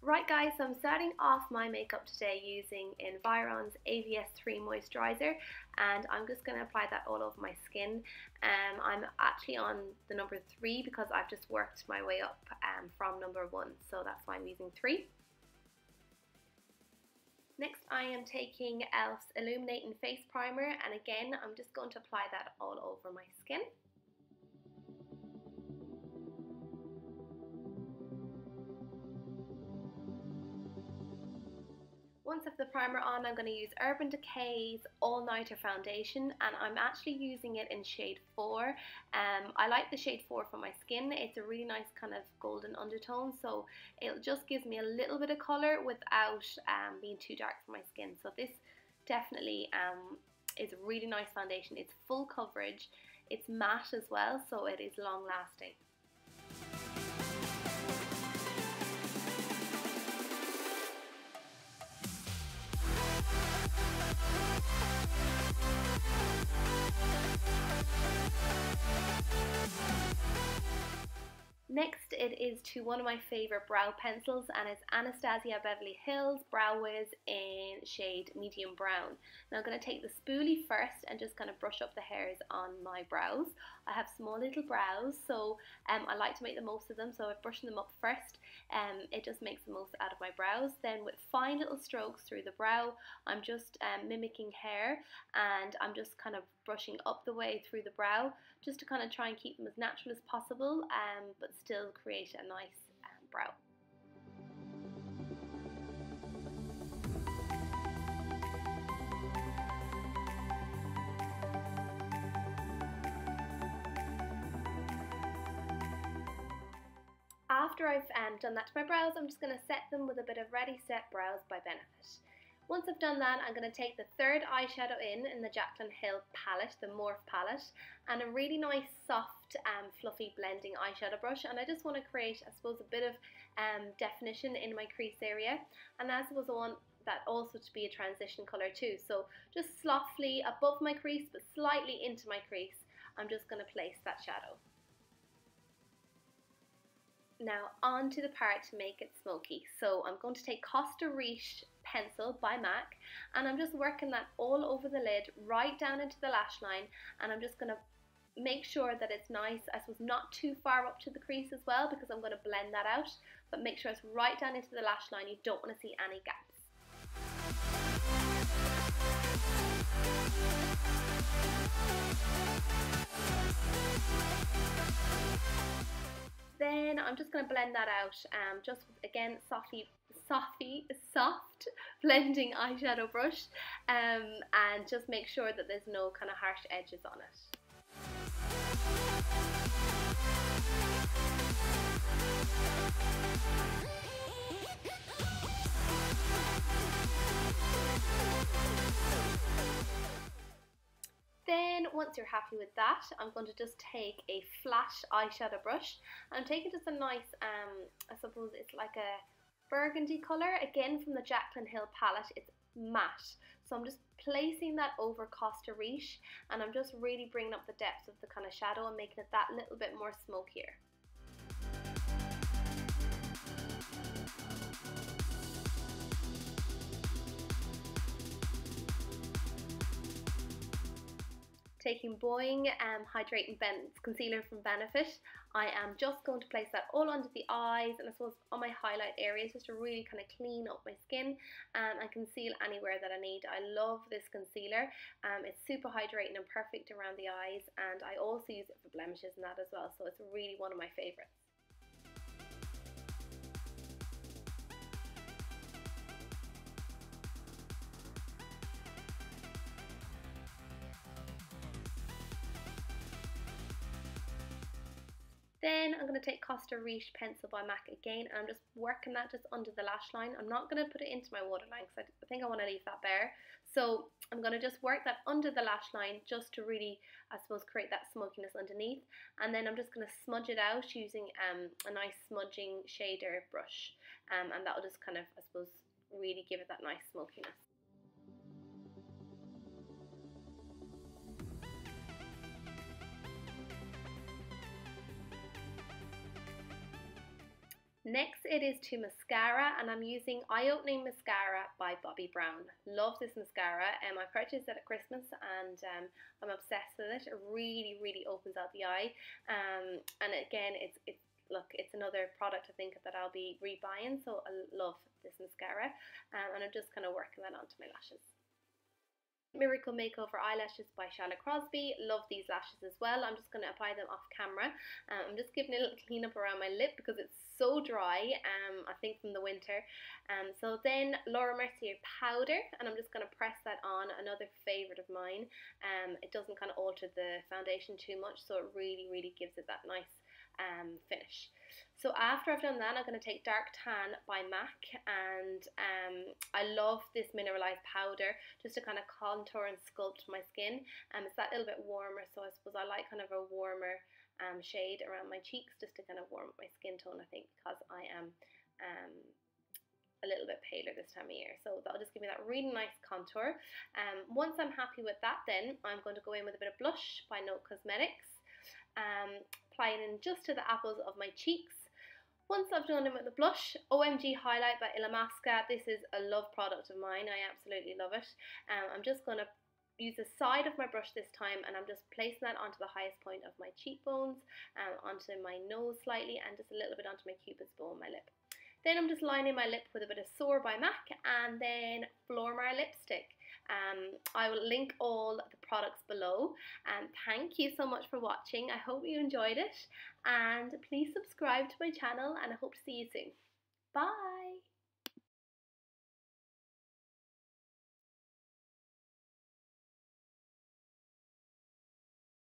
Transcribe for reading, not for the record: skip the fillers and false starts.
Right guys, so I'm starting off my makeup today using ENVIRON's AVST moisturiser, and I'm just going to apply that all over my skin. I'm actually on the number 3 because I've just worked my way up from number 1, so that's why I'm using 3. Next I am taking ELF's Illuminating Face Primer, and again I'm just going to apply that all over my skin. Once I have the primer on, I'm going to use Urban Decay's All Nighter Foundation, and I'm actually using it in shade 4. I like the shade 4 for my skin. It's a really nice kind of golden undertone, so it just gives me a little bit of colour without being too dark for my skin. So this definitely is a really nice foundation. It's full coverage, it's matte as well, so it is long lasting. Next it is to one of my favourite brow pencils, and it's Anastasia Beverly Hills Brow Wiz in shade Medium Brown. Now I'm going to take the spoolie first and just kind of brush up the hairs on my brows. I have small little brows, so I like to make the most of them, so I'm brushing them up first. It just makes the most out of my brows. Then with fine little strokes through the brow, I'm just mimicking hair, and I'm just kind of brushing up the way through the brow, just to kind of try and keep them as natural as possible, but still create a nice brow. After I've done that to my brows, I'm just going to set them with a bit of Ready Set Brows by Benefit. Once I've done that, I'm going to take the third eyeshadow in the JACLYN palette, the MORPHE palette, and a really nice soft fluffy blending eyeshadow brush, and I just want to create, I suppose, a bit of definition in my crease area, and as was, I want that also to be a transition colour too, so just softly above my crease but slightly into my crease, I'm just going to place that shadow. Now on to the part to make it smoky. So I'm going to take COSTA RICHE pencil by MAC, and I'm just working that all over the lid, right down into the lash line, and I'm just going to make sure that it's nice, I suppose not too far up to the crease as well, because I'm going to blend that out, but make sure it's right down into the lash line. You don't want to see any gaps. Then I'm just going to blend that out, just again soft blending eyeshadow brush, and just make sure that there's no kind of harsh edges on it. Then once you're happy with that, I'm going to just take a flat eyeshadow brush. I'm taking just a nice, I suppose it's like a burgundy colour, again from the JACLYN palette. It's matte, so I'm just placing that over COSTA RICHE, and I'm just really bringing up the depth of the kind of shadow and making it that little bit more smokier. Taking BOIING Hydrating Concealer from Benefit, I am just going to place that all under the eyes and I suppose on my highlight areas, just to really kind of clean up my skin and conceal anywhere that I need. I love this concealer. It's super hydrating and perfect around the eyes, and I also use it for blemishes and that as well, so it's really one of my favourites. Then I'm going to take COSTA RICHE pencil by MAC again, and I'm just working that just under the lash line. I'm not going to put it into my waterline because I think I want to leave that bare. So I'm going to just work that under the lash line just to really, I suppose, create that smokiness underneath. And then I'm just going to smudge it out using a nice smudging shader brush, and that will just kind of, I suppose, really give it that nice smokiness. Next it is to mascara, and I'm using Eye Opening Mascara by Bobbi Brown. Love this mascara. I purchased it at Christmas and I'm obsessed with it. It really, really opens out the eye. And again, it's another product I think that I'll be rebuying, so I love this mascara. And I'm just kind of working that onto my lashes. Miracle Makeover Eyelashes by CROSBY. Love these lashes as well. I'm just going to apply them off camera. I'm just giving a little clean up around my lip because it's so dry, I think from the winter. So then MERCIER powder, and I'm just going to press that on, another favourite of mine. It doesn't kind of alter the foundation too much, so it really, really gives it that nice finish. So after I've done that, I'm going to take Dark Tan by MAC, and I love this mineralized powder just to kind of contour and sculpt my skin. It's that little bit warmer, so I suppose I like kind of a warmer shade around my cheeks just to kind of warm up my skin tone, I think, because I am a little bit paler this time of year. So that'll just give me that really nice contour. Once I'm happy with that, then I'm going to go in with a bit of blush by NOTE Cosmetics, applying in just to the apples of my cheeks. Once I've done it with the blush, OMG Highlight by ILLAMASQUA. This is a love product of mine. I absolutely love it. I'm just going to use the side of my brush this time, and I'm just placing that onto the highest point of my cheekbones, onto my nose slightly, and just a little bit onto my cupid's bow on my lip. Then I'm just lining my lip with a bit of SOAR by MAC, and then FLORMAR lipstick. I will link all the products below. Thank you so much for watching. I hope you enjoyed it, and please subscribe to my channel, and I hope to see you soon. Bye!